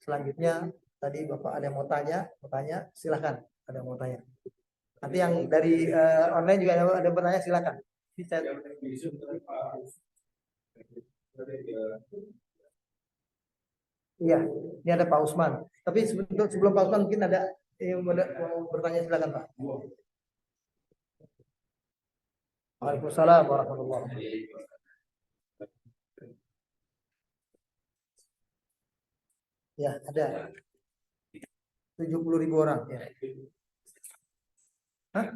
Selanjutnya tadi Bapak ada yang mau tanya, silahkan. Ada yang mau tanya. Nanti yang dari online juga ada bertanya, silakan. Iya, ini ada Pak Usman. Tapi sebelum Pak Usman mungkin ada yang mau bertanya, silakan Pak. Waalaikumsalam warahmatullahi wabarakatuh. Ya, ada 70.000 orang. Ya. Hah?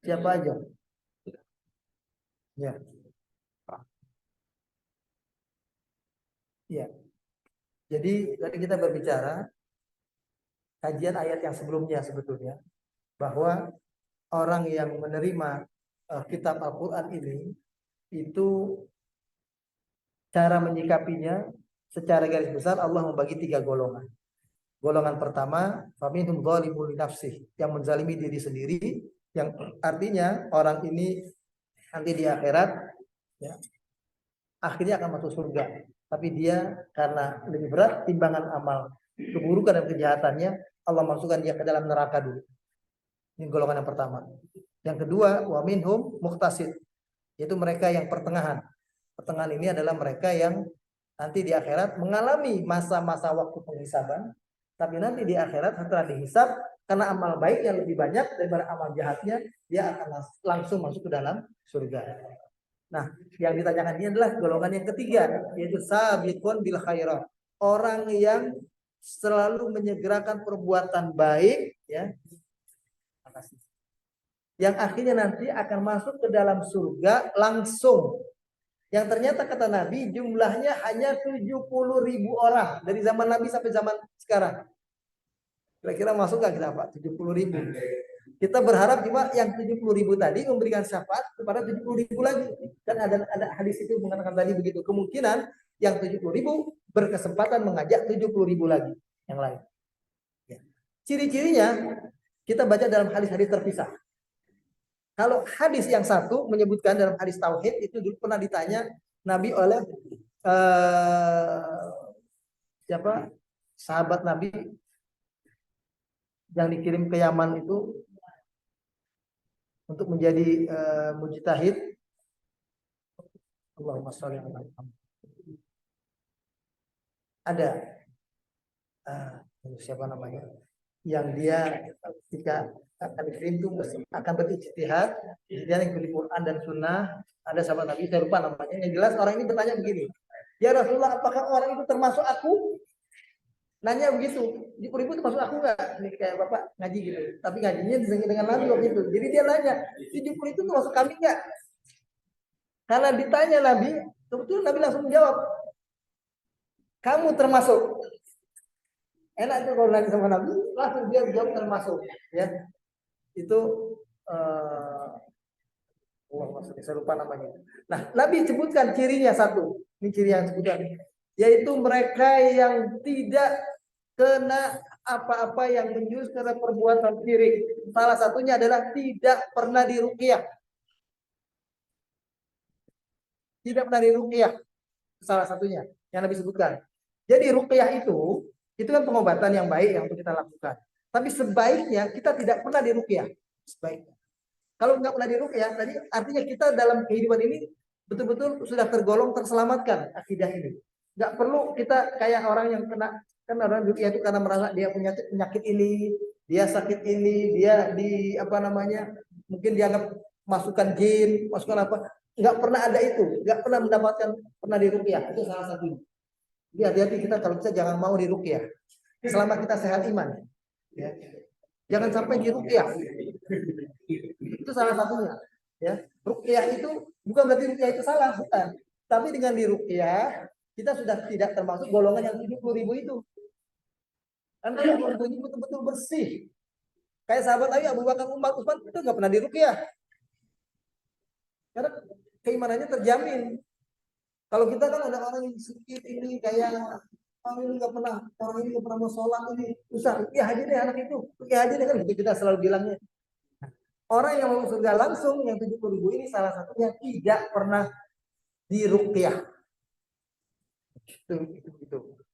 Siapa aja? Ya. Ya. Jadi tadi kita berbicara kajian ayat yang sebelumnya sebetulnya bahwa orang yang menerima kitab Al-Quran ini itu cara menyikapinya secara garis besar Allah membagi 3 golongan. Golongan pertama, faminhum dzalimun li nafsih, yang menzalimi diri sendiri, yang artinya orang ini nanti di akhirat ya, akhirnya akan masuk surga. Tapi dia karena lebih berat timbangan amal keburukan dan kejahatannya, Allah masukkan dia ke dalam neraka dulu. Ini golongan yang pertama. Yang kedua, wa minhum muqtasid, yaitu mereka yang pertengahan. Pertengahan ini adalah mereka yang nanti di akhirat mengalami masa-masa waktu penghisaban, tapi nanti di akhirat setelah dihisab karena amal baiknya lebih banyak daripada amal jahatnya, dia akan langsung masuk ke dalam surga. Nah, yang ditanyakan ini adalah golongan yang ketiga, yaitu sabiqun bil khairat. Orang yang selalu menyegerakan perbuatan baik, ya. Makasih. Yang akhirnya nanti akan masuk ke dalam surga langsung. Yang ternyata kata Nabi jumlahnya hanya 70.000 orang dari zaman Nabi sampai zaman sekarang. Kira-kira masuk nggak kita Pak? 70.000. Kita berharap cuma yang 70.000 tadi memberikan syafaat kepada 70.000 lagi. Dan ada hadis itu mengatakan tadi begitu. Kemungkinan yang 70.000 berkesempatan mengajak 70.000 lagi yang lain. Ya. Ciri-cirinya kita baca dalam hadis-hadis terpisah. Kalau hadis yang satu menyebutkan dalam hadis tauhid itu dulu pernah ditanya Nabi oleh siapa sahabat Nabi yang dikirim ke Yaman itu untuk menjadi mujtahid. Allahumma sholli ala Muhammad. Ada siapa namanya yang dia ketika akan dikirim itu akan berijtihad, dia yang beli Quran dan Sunnah. Ada sahabat Nabi, saya lupa namanya. Yang jelas orang ini bertanya begini, ya Rasulullah, apakah orang itu termasuk aku? Nanya begitu, 70.000 itu masuk aku nggak? Ini kayak bapak ngaji gitu, tapi ngajinya dengan Nabi waktu itu. Jadi dia nanya, 70 itu masuk kami nggak? Karena ditanya Nabi, kebetulan Nabi langsung menjawab, kamu termasuk. Enak itu kalau nanya sama Nabi, langsung dia jawab termasuk. Ya, itu saya lupa namanya. Nah, Nabi sebutkan cirinya satu. Ini ciri yang sebutkan, yaitu mereka yang tidak kena apa-apa yang menjurus karena perbuatan syirik. Salah satunya adalah tidak pernah diruqyah. Tidak pernah diruqyah. Salah satunya yang Nabi sebutkan. Jadi ruqyah itu kan pengobatan yang baik yang untuk kita lakukan. Tapi sebaiknya kita tidak pernah diruqyah. Sebaiknya. Kalau nggak pernah diruqyah, tadi artinya kita dalam kehidupan ini betul-betul sudah tergolong terselamatkan akidah ini. Nggak perlu kita kayak orang yang kena, kan orang ruqyah itu karena merasa dia punya penyakit ini, dia sakit ini, dia di apa namanya, mungkin dianggap masukan jin, masukan apa. Nggak pernah ada itu, nggak pernah mendapatkan, pernah diruqyah. Itu salah satunya. Jadi hati-hati kita kalau bisa jangan mau diruqyah. Selama kita sehat iman. Ya. Jangan sampai diruqyah. Itu salah satunya. Ya. Ruqyah itu bukan berarti ruqyah itu salah, bukan. Tapi dengan diruqyah kita sudah tidak termasuk golongan yang 70.000 itu. Kan 70.000 itu betul-betul bersih. Kayak sahabat Abu Bakar, Umar, Utsman itu nggak pernah diruqyah. Karena keimanannya terjamin. Kalau kita kan ada orang yang sakit ini kayak orang ini nggak pernah, orang ini nggak pernah mau sholat ini, susah. Ya haji deh anak itu, ya haji deh kan itu kita selalu bilangnya. Orang yang mau surga langsung yang 70.000 ini salah satunya tidak pernah diruqyah. Itu.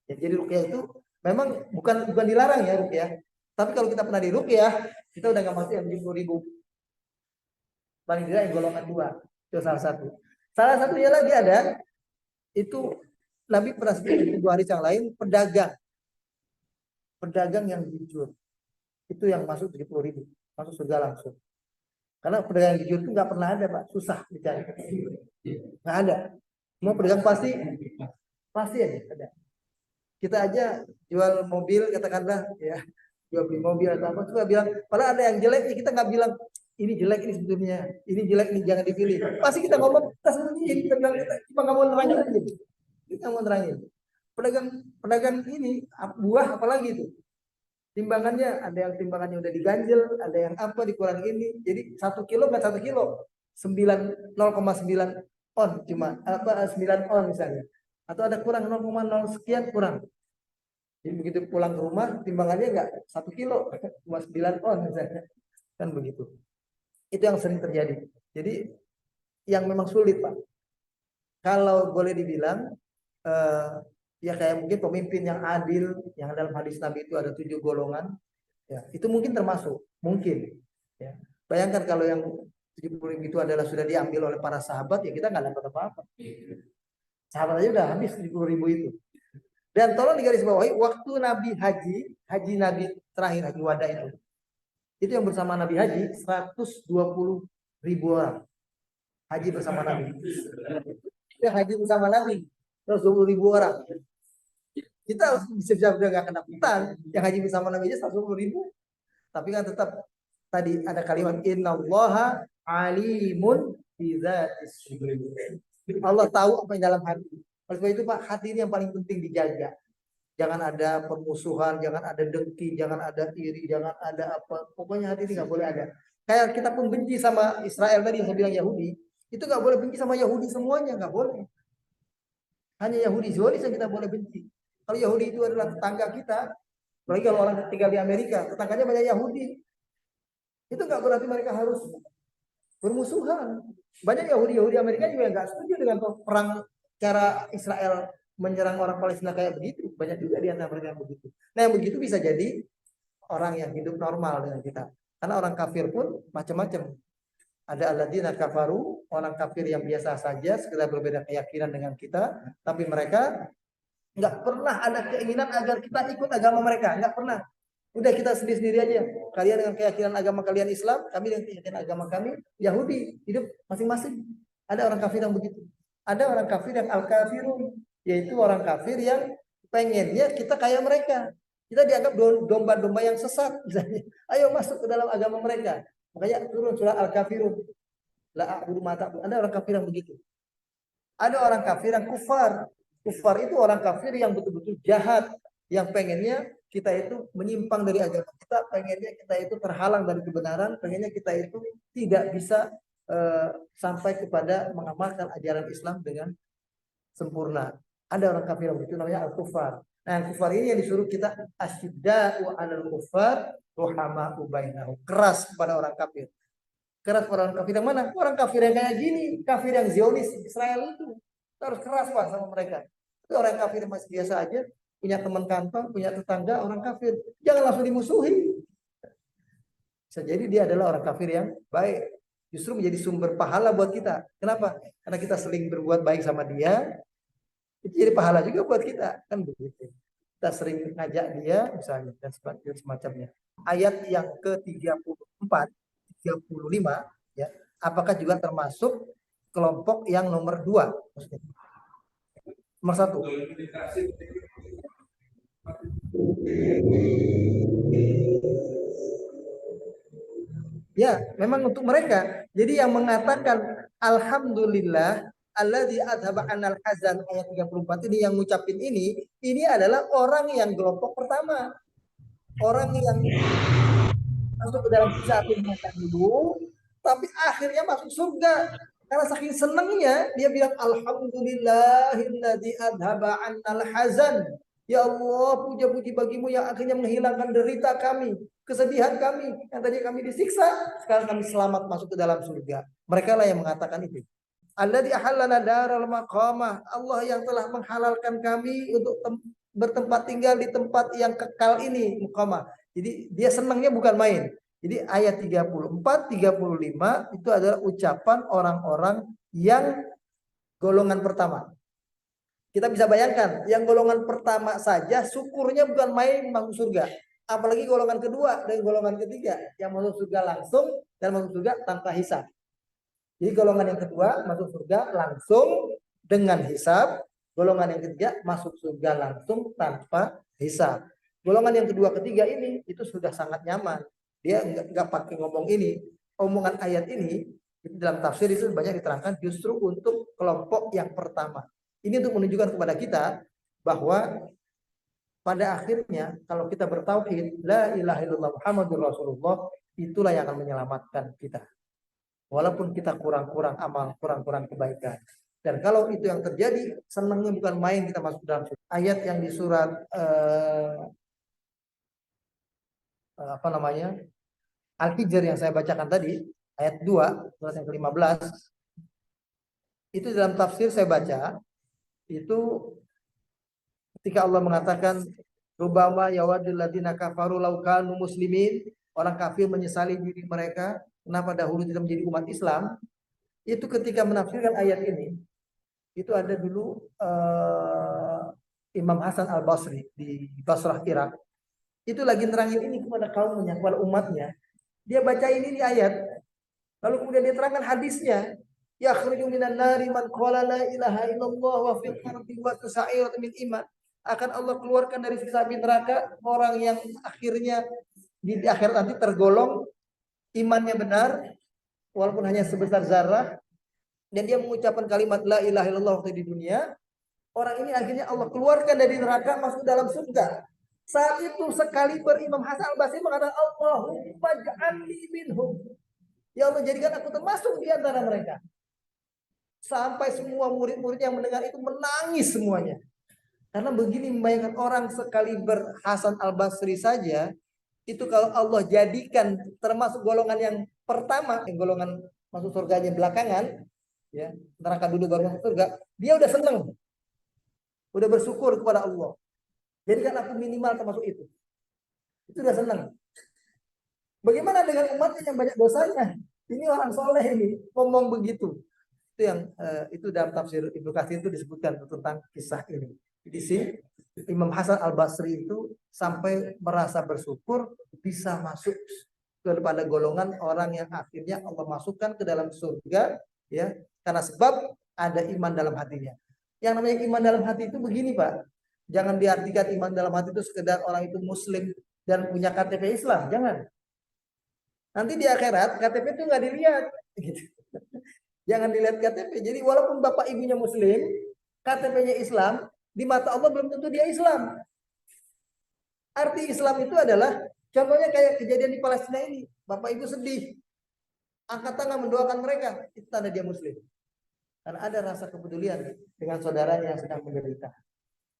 Ya, jadi ruqyah itu memang bukan dilarang ya ruqyah. Tapi kalau kita pernah di ruqyah, kita udah nggak masuk yang 70.000. Paling tidak yang golongan 2. Itu salah satu. Salah satunya lagi ada itu Nabi pernah sebut 2 hadis yang lain, pedagang yang jujur. Itu yang masuk 70.000, masuk surga langsung. Karena pedagang yang jujur itu nggak pernah ada, Pak, susah dicari. Nggak ada. Semua pedagang pasti ada. Kita aja jual mobil katakanlah ya, jual beli mobil atau apa, coba bilang, padahal ada yang jelek, kita nggak bilang ini jelek ini sebetulnya, ini jelek ini jangan dipilih. Pasti kita ngomong, kita sembunyiin, kita bilang cuma nggak mau nerangin aja. Kita mau nerangin. Pedagang ini buah apalagi itu. Timbangannya ada yang timbangannya udah diganjel, ada yang apa dikurangi ini. Jadi 1 kilo nggak 1 kilo, 0,9 on cuma apa 9 on misalnya. Atau ada kurang 0,0 sekian kurang. Jadi begitu pulang ke rumah timbangannya nggak 1 kilo, cuma 9 on misalnya. Kan begitu. Itu yang sering terjadi. Jadi yang memang sulit, Pak. Kalau boleh dibilang ya kayak mungkin pemimpin yang adil, yang dalam hadis Nabi itu ada 7 golongan, ya itu mungkin termasuk, mungkin. Ya. Bayangkan kalau yang 70.000 itu adalah sudah diambil oleh para sahabat, ya kita nggak dapat apa-apa. Sahabat aja udah habis 70.000 itu. Dan tolong digarisbawahi, waktu Nabi haji Nabi terakhir, haji wada itu yang bersama Nabi haji 120.000 orang haji bersama Nabi. Yang haji bersama Nabi 120.000 orang. Kita bisa udah nggak kena hutang, yang haji bersama Nabi aja 120.000. Tapi kan tetap tadi ada kalimat innallaha alimun bizatis sudur. Allah tahu apa yang dalam hati. Oleh sebab itu Pak, hati ini yang paling penting dijaga. Jangan ada permusuhan, jangan ada dengki, jangan ada iri, jangan ada apa. Pokoknya hati ini nggak boleh ada. Kayak kita pun benci sama Israel tadi yang saya bilang Yahudi, itu nggak boleh benci sama Yahudi semuanya, nggak boleh. Hanya Yahudi Zionis yang kita boleh benci. Kalau Yahudi itu adalah tetangga kita, apalagi kalau orang tinggal di Amerika, tetangganya banyak Yahudi, itu nggak berarti mereka harus bermusuhan. Banyak Yahudi Amerika juga nggak setuju dengan perang cara Israel menyerang orang Palestina kayak begitu. Banyak juga di antara mereka yang begitu. Nah yang begitu bisa jadi orang yang hidup normal dengan kita. Karena orang kafir pun macam-macam. Ada alladzina kafaru, orang kafir yang biasa saja, sekedar berbeda keyakinan dengan kita, tapi mereka nggak pernah ada keinginan agar kita ikut agama mereka, nggak pernah. Udah kita sendiri-sendiri aja. Kalian dengan keyakinan agama kalian Islam, kami dengan keyakinan agama kami Yahudi, hidup masing-masing. Ada orang kafir yang begitu. Ada orang kafir yang al-kafirun, yaitu orang kafir yang pengennya kita kayak mereka. Kita dianggap domba-domba yang sesat misalnya. Ayo masuk ke dalam agama mereka. Makanya turun surah Al-Kafirun. La a'budu ma ta'budun. Ada orang kafir yang begitu. Ada orang kafir yang kufar. Kufar itu orang kafir yang betul-betul jahat, yang pengennya kita itu menyimpang dari agama kita, pengennya kita itu terhalang dari kebenaran, pengennya kita itu tidak bisa sampai kepada mengamalkan ajaran Islam dengan sempurna. Ada orang kafir yang begitu, namanya al-kufar. Nah, yang kufar ini yang disuruh kita asyidda'u 'alal kufar ruhama'u bainahum. Keras kepada orang kafir. Keras kepada orang kafir yang mana? Orang kafir yang kayak gini, kafir yang Zionis Israel itu. Kita harus keras Pak sama mereka. Itu orang kafir yang masih biasa aja, punya teman kantor, punya tetangga orang kafir. Jangan langsung dimusuhi. Bisa jadi dia adalah orang kafir yang baik. Justru menjadi sumber pahala buat kita. Kenapa? Karena kita sering berbuat baik sama dia, itu jadi pahala juga buat kita, kan begitu. Kita sering ngajak dia misalnya dan semacamnya. Ayat yang ke-34, 35 ya. Apakah juga termasuk kelompok yang nomor 2? Nomor 1. Ya, memang untuk mereka. Jadi yang mengatakan alhamdulillah alladzi adzhaba 'anal hazan ayat 34 ini yang ngucapin ini adalah orang yang kelompok pertama. Orang yang masuk ke dalam kisah api neraka dulu, tapi akhirnya masuk surga. Karena saking senangnya dia bilang alhamdulillahilladzi adzhaba 'anal hazan. Ya Allah, puja-puji bagimu yang akhirnya menghilangkan derita kami, kesedihan kami, yang tadi kami disiksa, sekarang kami selamat masuk ke dalam surga. Mereka lah yang mengatakan itu. Alladzi ahallana daral maqamah. Allah yang telah menghalalkan kami untuk bertempat tinggal di tempat yang kekal ini, muqamah. Jadi dia senangnya bukan main. Jadi ayat 34, 35 itu adalah ucapan orang-orang yang golongan pertama. Kita bisa bayangkan, yang golongan pertama saja syukurnya bukan main masuk surga. Apalagi golongan kedua dan golongan ketiga yang masuk surga langsung dan masuk surga tanpa hisab. Jadi golongan yang kedua masuk surga langsung dengan hisab. Golongan yang ketiga masuk surga langsung tanpa hisab. Golongan yang kedua ketiga ini itu sudah sangat nyaman. Dia nggak pakai ngomong ini. Omongan ayat ini itu dalam tafsir itu banyak diterangkan justru untuk kelompok yang pertama. Ini untuk menunjukkan kepada kita bahwa pada akhirnya kalau kita bertauhid la ilaha illallah Muhammadur Rasulullah, itulah yang akan menyelamatkan kita. Walaupun kita kurang-kurang amal, kurang-kurang kebaikan. Dan kalau itu yang terjadi, senangnya bukan main kita masuk dalam surga. Ayat yang di surat Al-Hijr yang saya bacakan tadi, ayat 2, surat yang ke-15, itu dalam tafsir saya baca, itu ketika Allah mengatakan rubama yawadul ladzina kafaru law kanu muslimin, orang kafir menyesali diri mereka kenapa dahulu tidak menjadi umat Islam. Itu ketika menafsirkan ayat ini, itu ada dulu Imam Hasan Al-Basri di Basrah, Irak. Itu lagi nerangin ini kepada kaumnya, kepada umatnya. Dia bacain ini ayat, lalu kemudian dia terangkan hadisnya. Yakhriju minan nari man qala la ilaha illallah wa fil ardi wa tusairat min iman. Akan Allah keluarkan dari siksa api neraka orang yang akhirnya di akhir nanti tergolong imannya benar walaupun hanya sebesar zarah, dan dia mengucapkan kalimat la ilaha illallah waktu di dunia, orang ini akhirnya Allah keluarkan dari neraka masuk dalam surga. Saat itu sekali Imam Hasan Al-Basri mengatakan Allahumma ja'alni minhum. Ya Allah, jadikan aku termasuk di antara mereka. Sampai semua murid-murid yang mendengar itu menangis semuanya. Karena begini membayangkan orang sekaliber Hasan Al-Basri saja, itu kalau Allah jadikan termasuk golongan yang pertama, yang golongan masuk surganya belakangan, ya, neraka dulu baru masuk surga, dia udah senang. Udah bersyukur kepada Allah. Jadikan aku minimal termasuk itu. Itu udah senang. Bagaimana dengan umatnya yang banyak dosanya? Ini orang soleh ini ngomong begitu. Itu yang itu dalam tafsir Ibnu Katsir itu disebutkan tentang kisah ini. Di sini Imam Hasan Al-Basri itu sampai merasa bersyukur bisa masuk kepada golongan orang yang akhirnya Allah masukkan ke dalam surga, ya, karena sebab ada iman dalam hatinya. Yang namanya iman dalam hati itu begini, Pak. Jangan diartikan iman dalam hati itu sekedar orang itu muslim dan punya KTP Islam, jangan. Nanti di akhirat KTP itu nggak dilihat, gitu. Jangan dilihat KTP. Jadi walaupun bapak ibunya muslim, KTP-nya Islam, di mata Allah belum tentu dia Islam. Arti Islam itu adalah contohnya kayak kejadian di Palestina ini. Bapak ibu sedih, angkat tangan mendoakan mereka, itu tanda dia muslim. Karena ada rasa kepedulian dengan saudaranya yang sedang menderita.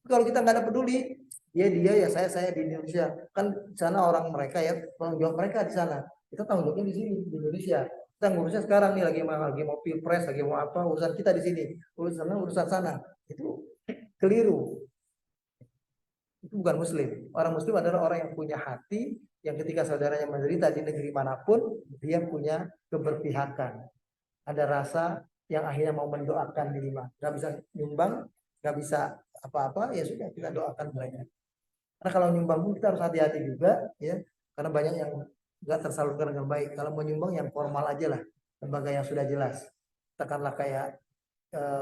Kalau kita nggak ada peduli, dia ya saya di Indonesia. Kan di sana orang mereka ya, tanggung jawab mereka di sana. Kita tanggung jawabnya di sini di Indonesia. Kita ngurusnya sekarang nih lagi mau pilpres, lagi mau apa, urusan kita di sini, urusan sana. Itu keliru. Itu bukan muslim. Orang muslim adalah orang yang punya hati, yang ketika saudaranya menderita di negeri manapun, dia punya keberpihakan. Ada rasa yang akhirnya mau mendoakan diri. Gak bisa nyumbang, gak bisa apa-apa, ya sudah kita doakan mereka. Karena kalau nyumbang pun kita harus hati-hati juga, ya, karena banyak yang nggak tersalurkan dengan baik. Kalau mau nyumbang yang formal aja lah, lembaga yang sudah jelas. Katakanlah kayak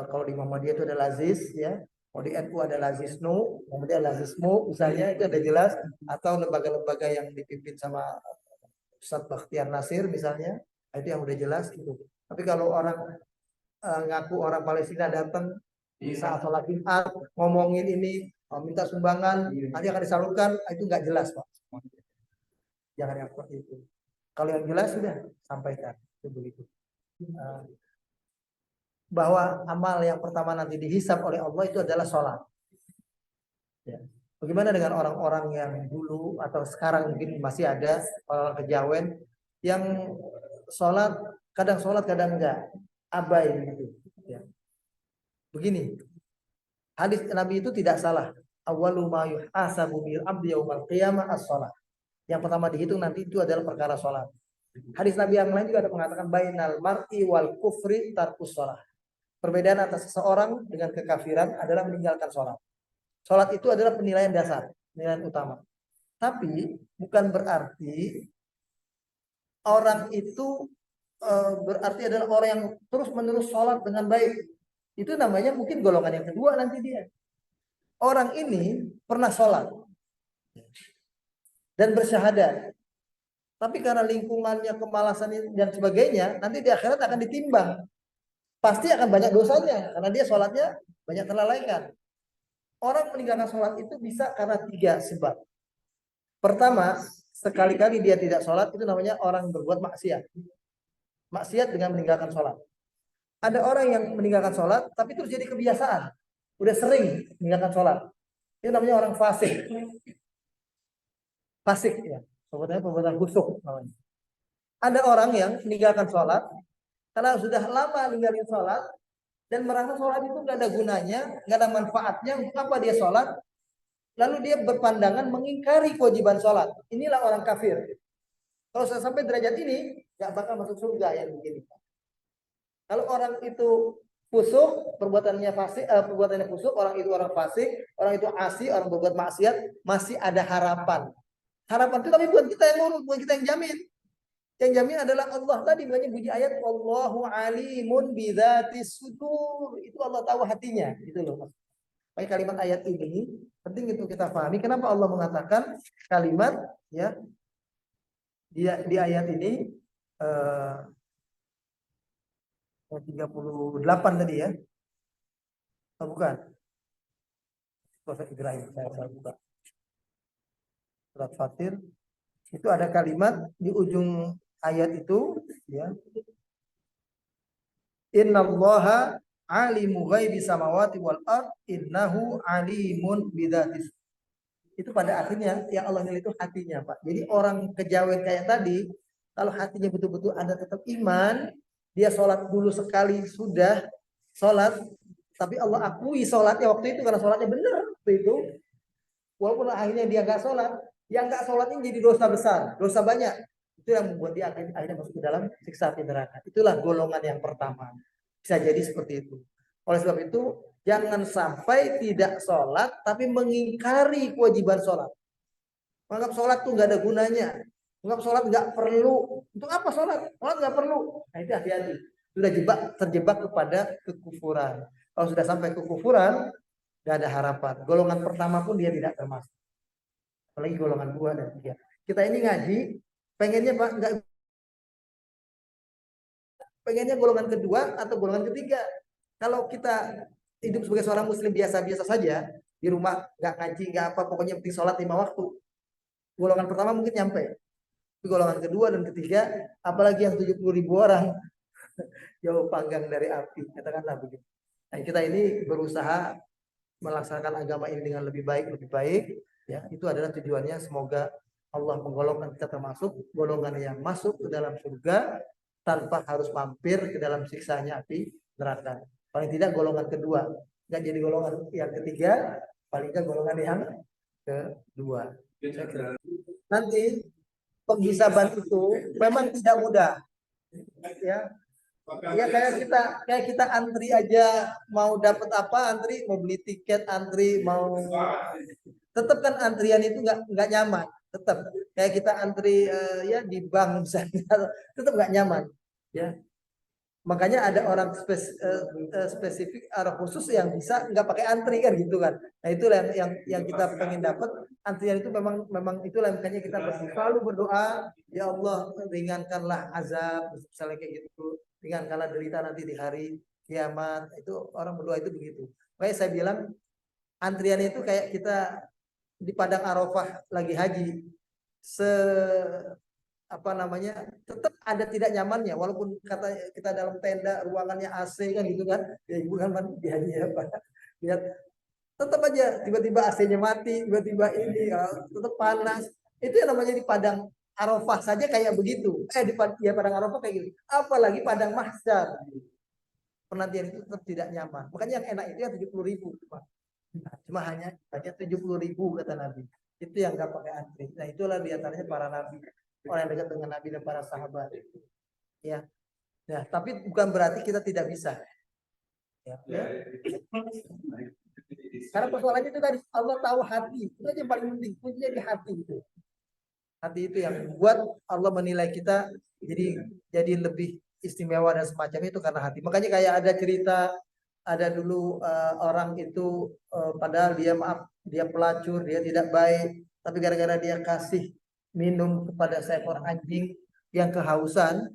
kalau di Muhammadiyah itu ada Lazis, ya, kalau di NU ada Lazisnu, kemudian Lazismu, misalnya itu ada jelas, atau lembaga-lembaga yang dipimpin sama Ustadz Bakhtiar Nasir misalnya, itu yang udah jelas gitu. Tapi kalau orang ngaku orang Palestina datang di saat sholat Jumat ngomongin ini, minta sumbangan, nanti akan disalurkan, itu nggak jelas, Pak. Jangan yang seperti itu. Kalau yang jelas sudah sampaikan, itu begitu. Bahwa amal yang pertama nanti dihisab oleh Allah itu adalah sholat. Ya. Bagaimana dengan orang-orang yang dulu atau sekarang mungkin masih ada orang kejawen yang sholat kadang enggak, abai gitu. Ya. Begini, hadis Nabi itu tidak salah. Awwalu ma yuhasabu bil abdi yaumal qiyamah as-shalah. Yang pertama dihitung nanti itu adalah perkara sholat. Hadis Nabi yang lain juga ada mengatakan bainal mar'i wal kufri tarkus sholat. Perbedaan atas seseorang dengan kekafiran adalah meninggalkan sholat. Sholat itu adalah penilaian dasar, penilaian utama. Tapi bukan berarti orang itu berarti adalah orang yang terus menerus sholat dengan baik. Itu namanya mungkin golongan yang kedua nanti dia. Orang ini pernah sholat dan bersyahadat. Tapi karena lingkungannya, kemalasan dan sebagainya, nanti di akhirat akan ditimbang. Pasti akan banyak dosanya, karena dia sholatnya banyak terlalaikan. Orang meninggalkan sholat itu bisa karena 3 sebab. Pertama, sekali-kali dia tidak sholat, itu namanya orang berbuat maksiat. Maksiat dengan meninggalkan sholat. Ada orang yang meninggalkan sholat, tapi terus jadi kebiasaan. Udah sering meninggalkan sholat. Itu namanya orang fasik. Fasik ya. Sebetulnya perbuatan busuk namanya. Ada orang yang meninggalkan sholat karena sudah lama ninggalin sholat dan merasa sholat itu nggak ada gunanya, nggak ada manfaatnya. Apa dia sholat? Lalu dia berpandangan mengingkari kewajiban sholat. Inilah orang kafir. Kalau saya sampai derajat ini, nggak bakal masuk surga yang begini. Kalau orang itu fusuk, perbuatannya fasik, perbuatannya fusuk, orang itu orang fasik, orang itu asi, orang berbuat maksiat, masih ada harapan. Harapan itu tapi bukan kita yang ngurus, bukan kita yang jamin. Yang jamin adalah Allah. Tadi banyak bunyi ayat Allahu alimun bidzatis sudur. Itu Allah tahu hatinya, gitu loh. Pakai kalimat ayat ini penting itu kita pahami kenapa Allah mengatakan kalimat ya di ayat ini 38 tadi ya. Oh, bukan. Prophet Ibrahim saya buka. Surat Fatir itu ada kalimat di ujung ayat itu ya. Innallaha alimu ghaibi samawati wal ard innahu alimun bidzatis. Itu pada akhirnya yang Allah nilai itu hatinya, Pak. Jadi orang kejawen kayak tadi, kalau hatinya betul-betul ada tetap iman, dia sholat dulu sekali sudah sholat, tapi Allah akui sholatnya waktu itu karena sholatnya benar waktu itu. Walaupun akhirnya dia nggak sholat, yang nggak sholat ini jadi dosa besar, dosa banyak. Itu yang membuat dia akhirnya masuk ke dalam siksa api neraka. Itulah golongan yang pertama. Bisa jadi seperti itu. Oleh sebab itu, jangan sampai tidak sholat, tapi mengingkari kewajiban sholat. Menganggap sholat tuh nggak ada gunanya. Menganggap sholat nggak perlu. Untuk apa sholat? Sholat nggak perlu. Nah itu hati-hati. Sudah terjebak kepada kekufuran. Kalau sudah sampai kekufuran, nggak ada harapan. Golongan pertama pun dia tidak termasuk. Apalagi golongan 2 dan 3. Kita ini ngaji, pengennya Pak, pengennya golongan kedua atau golongan ketiga. Kalau kita hidup sebagai seorang muslim biasa-biasa saja, di rumah nggak ngaji, nggak apa, pokoknya penting sholat 5 waktu. Golongan pertama mungkin nyampe. Tapi golongan kedua dan ketiga, apalagi yang 70.000 orang, jauh panggang dari api. Katakanlah begitu. Nah, kita ini berusaha melaksanakan agama ini dengan lebih baik. Ya, itu adalah tujuannya. Semoga Allah menggolongkan kita termasuk golongan yang masuk ke dalam surga tanpa harus mampir ke dalam siksanya api neraka. Paling tidak golongan kedua, nggak jadi golongan yang ketiga, paling tidak golongan yang kedua. Nanti penghisaban itu memang tidak mudah, ya. Ya kayak kita antri aja mau dapat apa, antri mau beli tiket, antri mau tetap kan antrian itu nggak nyaman, tetap kayak kita antri ya di bank misalnya, tetap nggak nyaman, ya. Makanya ada orang spesifik arah khusus yang bisa nggak pakai antri kan gitu kan. Nah itulah yang kita pengen dapat. Antrian itu memang itulah makanya kita selalu berdoa, ya Allah ringankanlah azab misalnya kayak gitu, ringankanlah derita nanti di hari kiamat. Itu orang berdoa itu begitu. Makanya saya bilang antrian itu kayak kita di padang Arafah lagi haji. Apa namanya, tetap ada tidak nyamannya walaupun kata kita dalam tenda ruangannya AC kan gitu kan ya, ibu kan di haji ya Pak, lihat tetap aja tiba-tiba AC-nya mati, tiba-tiba ini tetap panas. Itu yang namanya di padang Arafah saja kayak begitu, di ya padang Arafah kayak gitu, apalagi padang mahsyar. penantian itu tetap tidak nyaman. Makanya yang enak itu ya 70.000 cuma hanya 70.000 kata Nabi. Itu yang nggak pakai antri. Nah itulah diantaranya para nabi, orang yang dekat dengan Nabi dan para sahabat. Ya, ya. Tapi bukan berarti kita tidak bisa. Ya. Karena persoalannya itu tadi Allah tahu hati. Itu aja yang paling penting. Kuncinya di hati itu. Hati itu yang membuat Allah menilai kita jadi lebih istimewa dan semacam itu karena hati. Makanya kayak ada cerita ada dulu orang itu padahal dia pelacur, dia tidak baik, tapi gara-gara dia kasih minum kepada seekor anjing yang kehausan,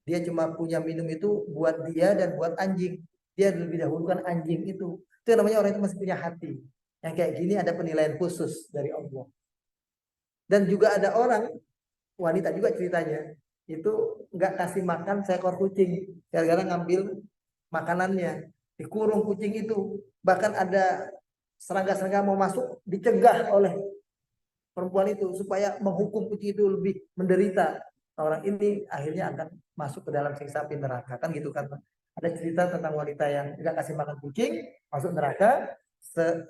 dia cuma punya minum itu buat dia dan buat anjing. Dia lebih dahulukan anjing itu. Itu namanya orang itu masih punya hati. Yang kayak gini ada penilaian khusus dari Allah. Dan juga ada orang wanita juga ceritanya itu nggak kasih makan seekor kucing gara-gara ngambil makanannya, dikurung kucing itu. Bahkan ada serangga-serangga mau masuk dicegah oleh perempuan itu supaya menghukum kucing itu lebih menderita. Orang ini akhirnya akan masuk ke dalam siksa api neraka kan gitu kan. Ada cerita tentang wanita yang tidak kasih makan kucing masuk neraka.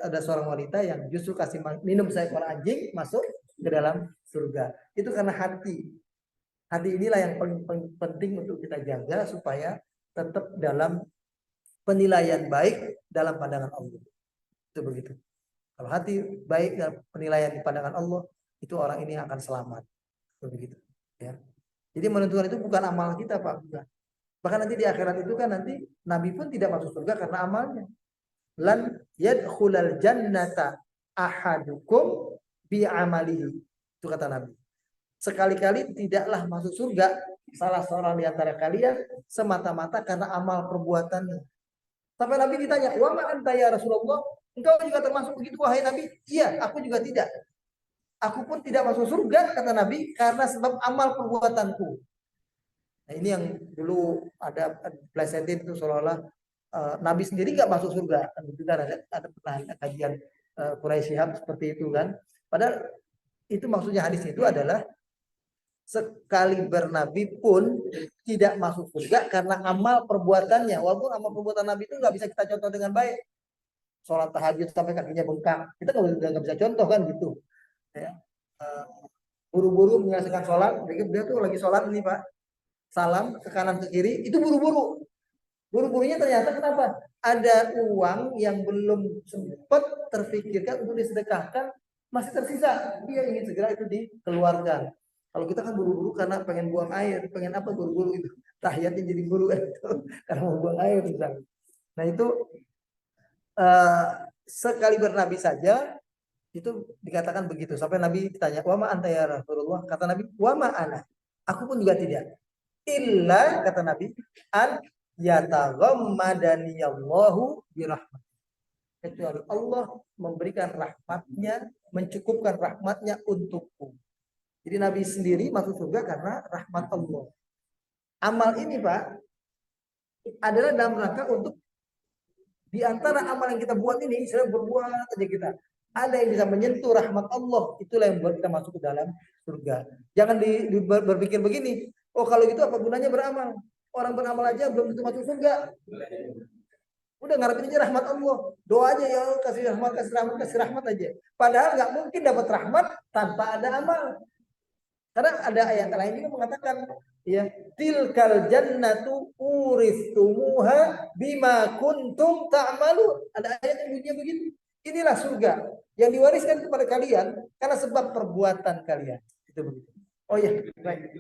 Ada seorang wanita yang justru kasih minum seekor anjing masuk ke dalam surga. Itu karena hati. Hati inilah yang penting untuk kita jaga supaya tetap dalam penilaian baik dalam pandangan Allah. Itu begitu. Kalau hati baik dalam penilaian di pandangan Allah, itu orang ini akan selamat. Itu begitu. Ya. Jadi menentukan itu bukan amal kita, Pak. Bukan. Bahkan nanti di akhirat itu kan nanti Nabi pun tidak masuk surga karena amalnya. Lan yadkhulal jannata ahadukum bi amalihi. Itu kata Nabi. Sekali-kali tidaklah masuk surga salah seorang di antara kalian semata-mata karena amal perbuatannya. Sampai Nabi ditanya, "Wa ma anta ya Rasulullah?" Engkau juga termasuk begitu wahai Nabi? Iya, aku juga tidak. Aku pun tidak masuk surga kata Nabi karena sebab amal perbuatanku. Nah, ini yang dulu ada plesetin itu seolah-olah Nabi sendiri nggak masuk surga. Itu kan ada pernah kajian Quraisy Shihab seperti itu kan. Padahal itu maksudnya hadis itu adalah sekali bernabi pun tidak masuk surga karena amal perbuatannya. Walaupun amal perbuatan Nabi itu nggak bisa kita contoh dengan baik. Sholat tahajud sampai kakinya bengkak, kita nggak bisa contoh kan gitu. Ya. Buru-buru menyelesaikan sholat, dia tuh lagi sholat ini Pak, salam ke kanan ke kiri, itu buru-buru. Buru-burunya ternyata kenapa? Ada uang yang belum sempat terfikirkan untuk disedekahkan, masih tersisa. Dia ingin segera itu dikeluarkan. Kalau kita kan buru-buru karena pengen buang air, pengen apa buru-buru itu. Tahiyatnya jadi buru itu karena mau buang air misalnya. Nah itu sekali bernabi saja itu dikatakan begitu. Sampai Nabi ditanya, "Wa ma anta ya Rasulullah?" Kata Nabi, "Wa ma ana." Aku pun juga tidak. Illa kata Nabi, an yataghammadani Allahu birahmat. Kecuali Allah memberikan rahmatnya, mencukupkan rahmatnya untukku. Jadi Nabi sendiri masuk surga karena rahmat Allah. Amal ini Pak adalah dalam rangka untuk di antara amal yang kita buat ini, sedang berbuat aja kita. Ada yang bisa menyentuh rahmat Allah, itulah yang membuat kita masuk ke dalam surga. Jangan berpikir begini, oh kalau gitu apa gunanya beramal? Orang beramal aja belum tentu masuk surga. Udah ngarepin aja rahmat Allah. Doa aja ya kasih rahmat, kasih rahmat, kasih rahmat aja. Padahal nggak mungkin dapat rahmat tanpa ada amal. Karena ada ayat lain juga mengatakan, ya, tilkal jannatu uristumuha bima kuntum ta'malun. Ada ayat yang bunyinya begitu. Inilah surga yang diwariskan kepada kalian karena sebab perbuatan kalian. Itu begitu. Oh ya, baik.